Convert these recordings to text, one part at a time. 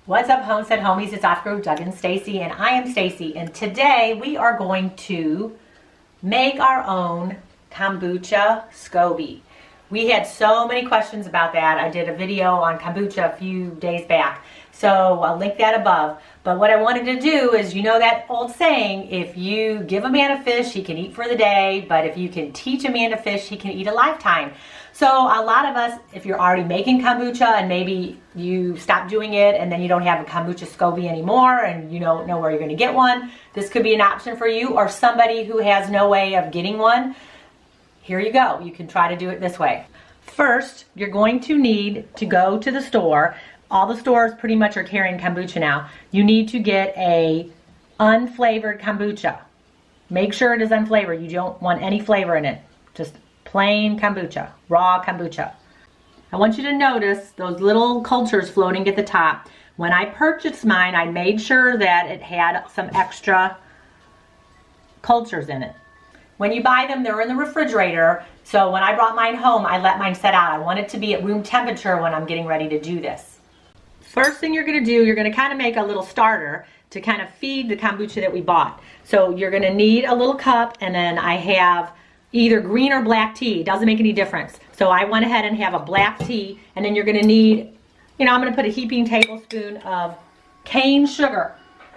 What's up, Homestead Homies? It's Off Group Doug and Stacy, and I am Stacy, and today we are going to make our own kombucha SKOBY. We had so many questions about that. I did a video on kombucha a few days back, so I'll link that above. But what I wanted to do is, you know that old saying, if you give a man a fish, he can eat for the day, but if you can teach a man to fish, he can eat a lifetime. So a lot of us, if you're already making kombucha and maybe you stop doing it and then you don't have a kombucha SKOBY anymore and you don't know where you're going to get one, this could be an option for you, or somebody who has no way of getting one. Here you go. You can try to do it this way. First, you're going to need to go to the store. All the stores pretty much are carrying kombucha now. You need to get a unflavored kombucha. Make sure it is unflavored. You don't want any flavor in it. Just plain kombucha, raw kombucha. I want you to notice those little cultures floating at the top. When I purchased mine, I made sure that it had some extra cultures in it. When you buy them, they're in the refrigerator. So when I brought mine home, I let mine set out. I want it to be at room temperature when I'm getting ready to do this. First thing you're going to do, you're going to kind of make a little starter to kind of feed the kombucha that we bought. So you're going to need a little cup, and then I have either green or black tea. It doesn't make any difference. So I went ahead and have a black tea, and then you're going to need, I'm going to put a heaping tablespoon of cane sugar.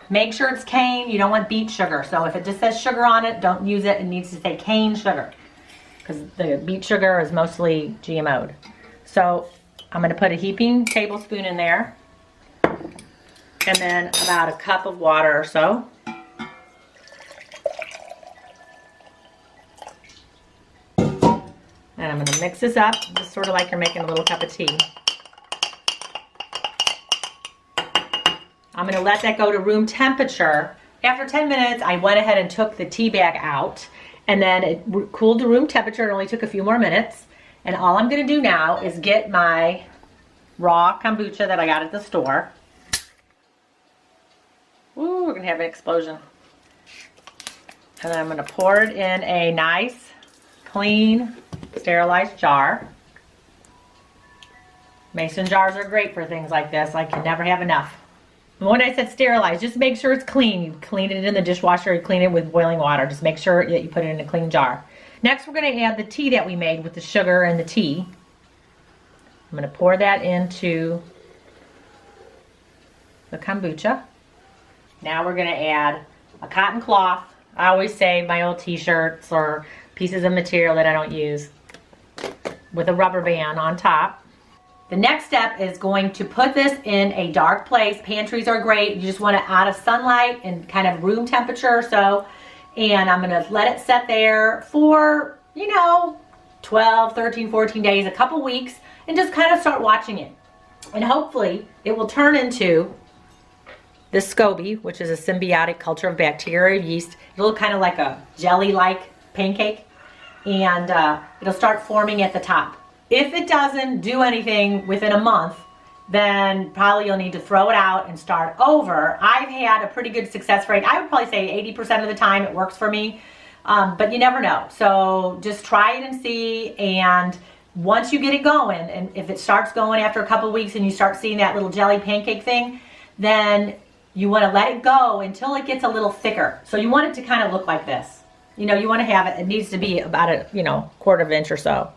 Make sure it's cane. You don't want beet sugar. So if it just says sugar on it, don't use it. It needs to say cane sugar, because the beet sugar is mostly GMO'd. So I'm going to put a heaping tablespoon in there, and then about a cup of water or so. And I'm going to mix this up, just sort of like you're making a little cup of tea. I'm going to let that go to room temperature. After 10 minutes, I went ahead and took the tea bag out, and then it cooled to room temperature. It only took a few more minutes. And all I'm going to do now is get my raw kombucha that I got at the store. Ooh, we're going to have an explosion. And then I'm going to pour it in a nice, clean, sterilized jar. Mason jars are great for things like this. I can never have enough. And when I said sterilized, just make sure it's clean. You clean it in the dishwasher, you clean it with boiling water. Just make sure that you put it in a clean jar. Next, we're going to add the tea that we made with the sugar and the tea. I'm going to pour that into the kombucha. Now we're going to add a cotton cloth. I always save my old t-shirts or pieces of material that I don't use, with a rubber band on top. The next step is going to put this in a dark place. Pantries are great. You just want it out of sunlight and kind of room temperature or so. And I'm going to let it set there for, 12, 13, 14 days, a couple weeks, and just kind of start watching it. And hopefully it will turn into this SKOBY, which is a symbiotic culture of bacteria, yeast. It'll look kind of like a jelly-like pancake, and it'll start forming at the top. If it doesn't do anything within a month, then probably you'll need to throw it out and start over. I've had a pretty good success rate. I would probably say 80% of the time it works for me, but you never know. So just try it and see, and once you get it going, and if it starts going after a couple of weeks and you start seeing that little jelly pancake thing, then you want to let it go until it gets a little thicker. So you want it to kind of look like this. You want to have it, it needs to be about a, quarter of an inch or so.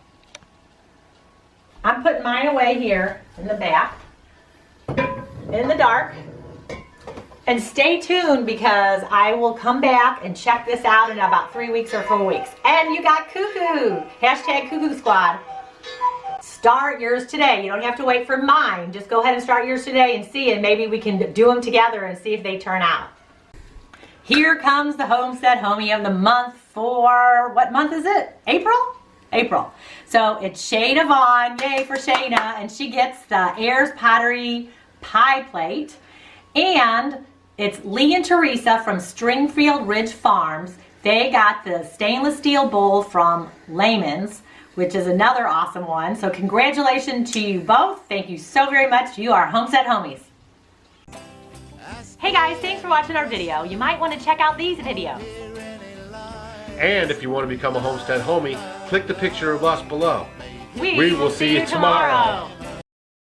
I'm putting mine away here in the back, in the dark. And stay tuned, because I will come back and check this out in about 3 weeks or 4 weeks. And you got cuckoo, hashtag cuckoo squad. Start yours today. You don't have to wait for mine. Just go ahead and start yours today and see, and maybe we can do them together and see if they turn out. Here comes the Homestead Homie of the month for, what month is it? April? April. So it's Shayna Vaughn, yay for Shayna, and she gets the Ayers Pottery pie plate. And it's Lee and Teresa from Stringfield Ridge Farms. They got the stainless steel bowl from Layman's, which is another awesome one. So congratulations to you both. Thank you so very much. You are Homestead Homies. Hey guys, thanks for watching our video. You might want to check out these videos. And if you want to become a Homestead Homie, click the picture of us below. We will see you tomorrow.